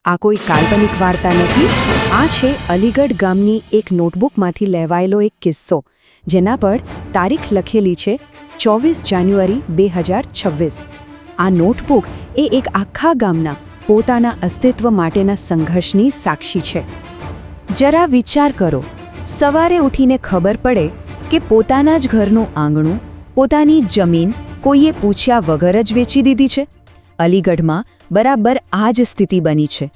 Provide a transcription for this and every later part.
આ કોઈ કાલ્પનિક વાર્તા નથી, આ છે અલીગઢ ગામની એક નોટબુકમાંથી લેવાયેલો એક કિસ્સો, જેના પર તારીખ લખેલી છે 24 જાન્યુઆરી 2026. આ નોટબુક એ એક આખા ગામના પોતાના અસ્તિત્વ માટેના સંઘર્ષની સાક્ષી છે. જરા વિચાર કરો, સવારે ઉઠીને ખબર પડે કે પોતાના જ ઘરનું આંગણું, પોતાની જમીન કોઈએ પૂછ્યા વગર જ વેચી દીધી છે. અલીગઢમાં બરાબર આ જ સ્થિતિ બની છે.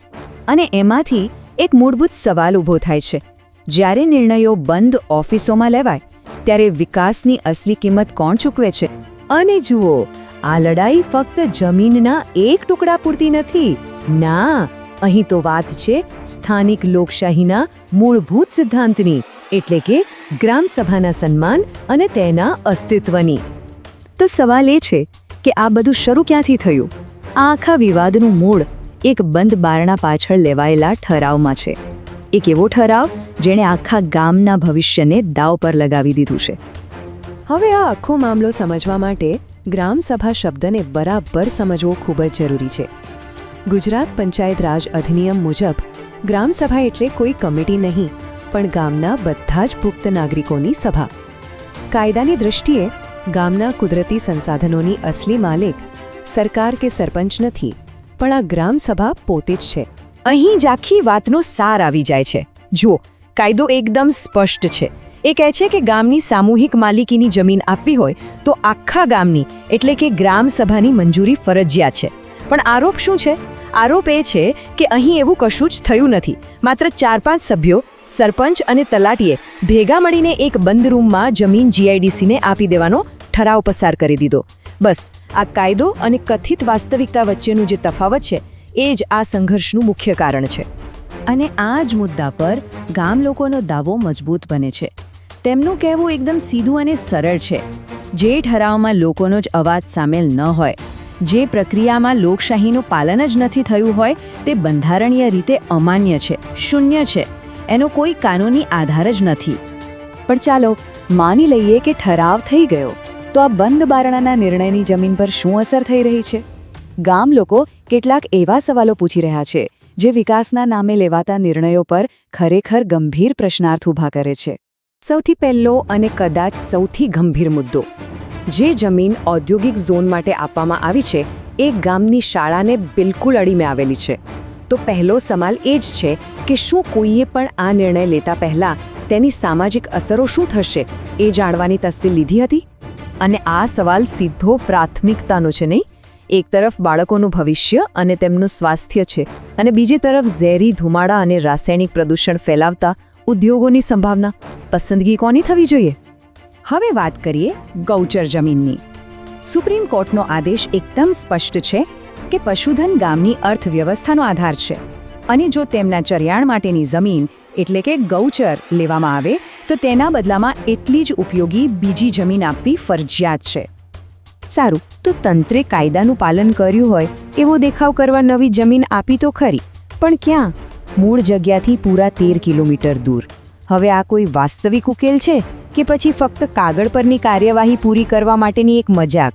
અને એમાંથી એક મૂળભૂત સવાલ ઊભો થાય છે. જ્યારે નિર્ણયો બંધ ઓફિસોમાં લેવાય, ત્યારે વિકાસની અસલી કિંમત કોણ ચૂકવે છે? અને જુઓ, આ લડાઈ ફક્ત જમીનના એક ટુકડા પૂરતી નથી. ના, અહીં તો વાત છે સ્થાનિક લોકશાહીના મૂળભૂત સિદ્ધાંતની, એટલે કે ગ્રામસભાના સન્માન અને તેના અસ્તિત્વની. તો સવાલ એ છે કે આ બધું શરૂ ક્યાંથી થયું? આ આખા વિવાદનું મૂળ એક બંધ બારણા પાછળ લેવાયેલા ઠરાવમાં છે. એક એવો ઠરાવ જેણે આખા ગામના ભવિષ્યને દાવ પર લગાવી દીધું છે. હવે આ આખો મામલો સમજવા માટે ગ્રામસભા શબ્દને બરાબર સમજવો ખૂબ જ જરૂરી છે. ગુજરાત પંચાયત રાજ અધિનિયમ મુજબ ગ્રામસભા એટલે કોઈ કમિટી નહીં, પણ ગામના બધા જ પુખ્ત નાગરિકોની સભા. કાયદાની દૃષ્ટિએ ગામના કુદરતી સંસાધનોની અસલી માલિક સરકાર કે સરપંચ નથી, પણ આ ગ્રામસભા પોતે જ છે. અહીં જ આખી વાતનો સાર આવી જાય છે. જુઓ, કાયદો એકદમ સ્પષ્ટ છે. એ કહે છે કે ગામની સામૂહિક માલિકીની જમીન આપવી હોય તો આખા ગામની એટલે કે ગ્રામસભાની મંજૂરી ફરજિયાત છે. પણ આરોપ શું છે? આરોપ એ છે કે અહીં એવું કશું જ થયું નથી. માત્ર 4-5 સભ્યો, સરપંચ અને તલાટીએ ભેગા મળીને એક બંધ રૂમમાં જમીન GIDCને આપી દેવાનો ઠરાવ પસાર કરી દીધો. બસ, આ કાયદો અને કથિત વાસ્તવિકતા વચ્ચેનું જે તફાવત છે એ જ આ સંઘર્ષનું મુખ્ય કારણ છે. અને આ જ મુદ્દા પર ગામ લોકોનો દાવો મજબૂત બને છે. તેમનું કહેવું એકદમ સીધું અને સરળ છે. જે ઠરાવમાં લોકોનો જ અવાજ સામેલ ન હોય, જે પ્રક્રિયામાં લોકશાહીનું પાલન જ નથી થયું હોય, તે બંધારણીય રીતે અમાન્ય છે, શૂન્ય છે. એનો કોઈ કાનૂની આધાર જ નથી. પણ ચાલો માની લઈએ કે ઠરાવ થઈ ગયો, તો આ બંધ બારણાના નિર્ણયની જમીન પર શું અસર થઈ રહી છે? ગામ લોકો કેટલાક એવા સવાલો પૂછી રહ્યા છે જે વિકાસના નામે લેવાતા નિર્ણયો પર ખરેખર ગંભીર પ્રશ્નાર્થ ઊભા કરે છે. સૌથી પહેલો અને કદાચ સૌથી ગંભીર મુદ્દો, જે જમીન ઔદ્યોગિક ઝોન માટે આપવામાં આવી છે એ ગામની શાળાને બિલકુલ અડીને આવેલી છે. તો પહેલો સવાલ એ જ છે કે શું કોઈએ પણ આ નિર્ણય લેતા પહેલા તેની સામાજિક અસરો શું થશે એ જાણવાની તસ્દી લીધી હતી? અને આ સવાલ સીધો પ્રાથમિકતાનો છે, નહીં? એક તરફ બાળકોનું ભવિષ્ય અને તેમનું સ્વાસ્થ્ય છે, અને બીજી તરફ ઝેરી ધુમાડા અને રાસાયણિક પ્રદૂષણ ફેલાવતા ઉદ્યોગોની સંભાવના. પસંદગી કોની થવી જોઈએ? હવે વાત કરીએ ગૌચર જમીનની. સુપ્રીમ કોર્ટનો આદેશ એકદમ સ્પષ્ટ છે કે પશુધન ગામની અર્થવ્યવસ્થાનો આધાર છે, અને જો તેમના ચરિયાણ માટેની જમીન એટલે કે ગૌચર લેવામાં આવે તો તેના બદલામાં એટલી જ ઉપયોગી બીજી જમીન આપવી ફરજિયાત છે. સારું, તો તંત્રે કાયદાનું પાલન કર્યું હોય એવો દેખાવ કરવા નવી જમીન આપી તો ખરી, પણ ક્યાં? મૂળ જગ્યાથી પૂરા 13 કિલોમીટર દૂર. હવે આ કોઈ વાસ્તવિક ઉકેલ છે કે પછી ફક્ત કાગળ પરની કાર્યવાહી પૂરી કરવા માટેની એક મજાક?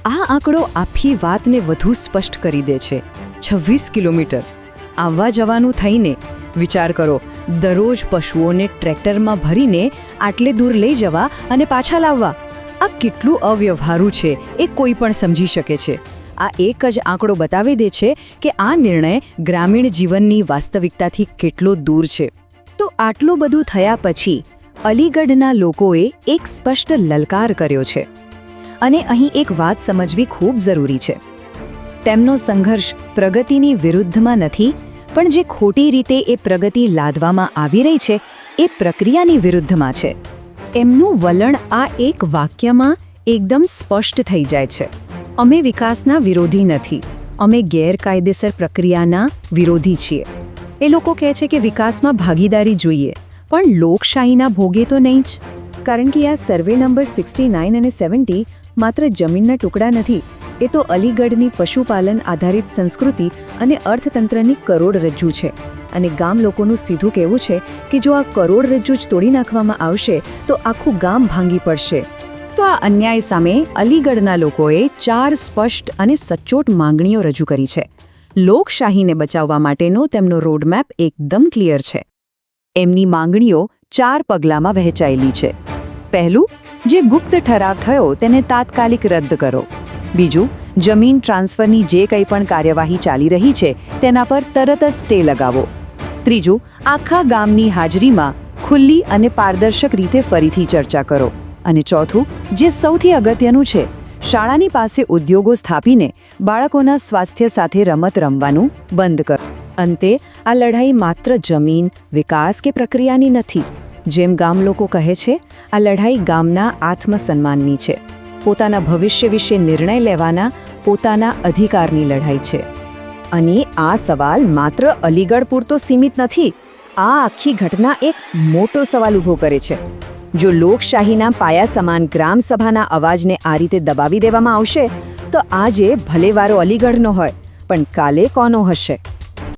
આ આંકડો આખી વાતને વધુ સ્પષ્ટ કરી દે છે. 26 કિલોમીટર આવવા જવાનું થઈને વિચાર કરો, દરરોજ પશુઓને ટ્રેક્ટરમાં ભરીને આટલે દૂર લઈ જવા અને પાછા લાવવા. આ કેટલું અવ્યવહારુ છે એ કોઈ પણ સમજી શકે છે. આ એક જ આંકડો બતાવી દે છે કે આ નિર્ણય ગ્રામીણ જીવનની વાસ્તવિકતાથી કેટલો દૂર છે. તો આટલું બધું થયા પછી અલીગઢના લોકોએ એક સ્પષ્ટ લલકાર કર્યો છે. અને અહીં એક વાત સમજવી ખૂબ જરૂરી છે. તેમનો સંઘર્ષ પ્રગતિની વિરુદ્ધમાં નથી, પણ જે ખોટી રીતે એ પ્રગતિ લાદવામાં આવી રહી છે એ પ્રક્રિયાની વિરુદ્ધમાં છે. એમનું વલણ આ એક વાક્યમાં એકદમ સ્પષ્ટ થઈ જાય છે. અમે વિકાસના વિરોધી નથી, અમે ગેરકાયદેસર પ્રક્રિયાના વિરોધી છીએ. એ લોકો કહે છે કે વિકાસમાં ભાગીદારી જોઈએ, પણ લોકશાહીના ભોગે તો નહીં જ. કારણ કે આ સર્વે નંબર 69 અને 70 માત્ર જમીનના ટુકડા નથી, એ તો અલીગઢની પશુપાલન આધારિત સંસ્કૃતિ અને અર્થતંત્રની કરોડરજ્જુ છે. અને ગામ લોકોનું સીધું કહેવું છે કે જો આ કરોડરજ્જુ જ તોડી નાખવામાં આવશે તો આખું ગામ ભાંગી પડશે. તો આ અન્યાય સામે અલીગઢના લોકોએ 4 સ્પષ્ટ અને સચોટ માંગણીઓ રજૂ કરી છે. લોકશાહીને બચાવવા માટેનો તેમનો રોડમેપ એકદમ ક્લિયર છે. એમની માંગણીઓ 4 પગલાંમાં વહેંચાયેલી છે. પહેલું, જે ગુપ્ત ઠરાવ થયો તેને તાત્કાલિક રદ કરો. બીજું, જમીન ટ્રાન્સફરની જે કંઈ પણ કાર્યવાહી ચાલી રહી છે તેના પર તરત જ સ્ટે લગાવો. ત્રીજું, આખા ગામની હાજરીમાં ખુલ્લી અને પારદર્શક રીતે ફરીથી ચર્ચા કરો. અને ચોથું, જે સૌથી અગત્યનું છે, શાળાની પાસે ઉદ્યોગો સ્થાપીને બાળકોના સ્વાસ્થ્ય સાથે રમત રમવાનું બંધ કરો. અંતે, આ લડાઈ માત્ર જમીન, વિકાસ કે પ્રક્રિયાની નથી. જેમ ગામ લોકો કહે છે, આ લડાઈ ગામના આત્મસન્માનની છે. પોતાના ભવિષ્ય વિશે નિર્ણય લેવાના પોતાના અધિકારની લડાઈ છે. અને આ સવાલ માત્ર અલીગઢ પૂરતો સીમિત નથી. આ આખી ઘટના એક મોટો સવાલ ઊભો કરે છે. જો લોકશાહીના પાયા સમાન ગ્રામસભાના અવાજને આ રીતે દબાવી દેવામાં આવશે તો આજે ભલે વારો અલીગઢનો હોય, પણ કાલે કોનો હશે?